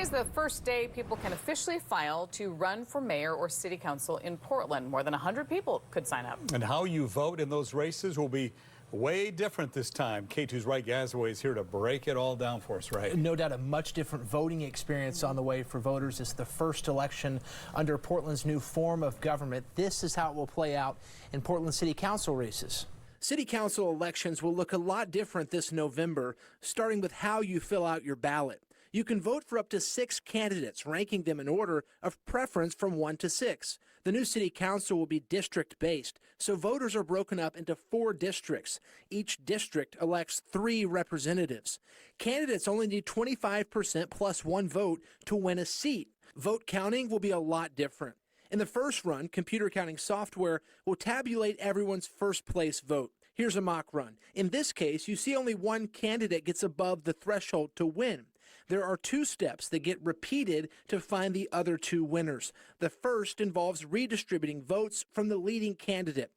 Today's the first day people can officially file to run for mayor or city council in Portland. More than 100 people could sign up. And how you vote in those races will be way different this time. K2's Wright Gazaway is here to break it all down for us, right? No doubt a much different voting experience on the way for voters. It's the first election under Portland's new form of government. This is how it will play out in Portland City Council races. City Council elections will look a lot different this November, starting with how you fill out your ballot. You can vote for up to 6 candidates, ranking them in order of preference from 1 to 6. The new city council will be district-based, so voters are broken up into 4 districts. Each district elects 3 representatives. Candidates only need 25% plus 1 vote to win a seat. Vote counting will be a lot different. In the first run, computer counting software will tabulate everyone's first place vote. Here's a mock run. In this case, you see only 1 candidate gets above the threshold to win. There are 2 steps that get repeated to find the other 2 winners. The first involves redistributing votes from the leading candidate.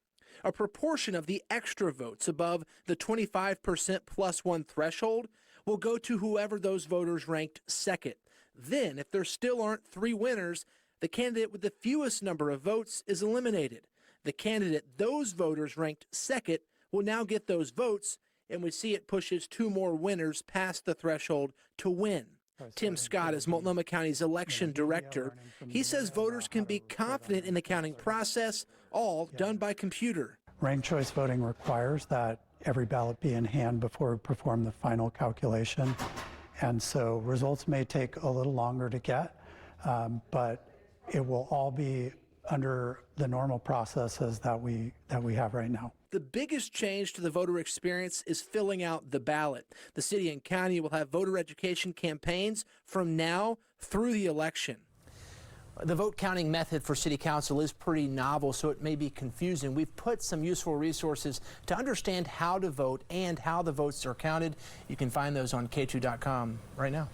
A proportion of the extra votes above the 25% plus 1 threshold will go to whoever those voters ranked second. Then, if there still aren't 3 winners, the candidate with the fewest number of votes is eliminated. The candidate those voters ranked second will now get those votes, and we see it pushes 2 more winners past the threshold to win. Tim Scott is Multnomah County's election director. He says voters can be confident in the counting process, all done by computer. Ranked choice voting requires that every ballot be in hand before we perform the final calculation. And so results may take a little longer to get, but it will all be under the normal processes that we have right now. The biggest change to the voter experience is filling out the ballot. The city and county will have voter education campaigns from now through the election. The vote counting method for city council is pretty novel, so it may be confusing. We've put some useful resources to understand how to vote and how the votes are counted. You can find those on K2.com right now.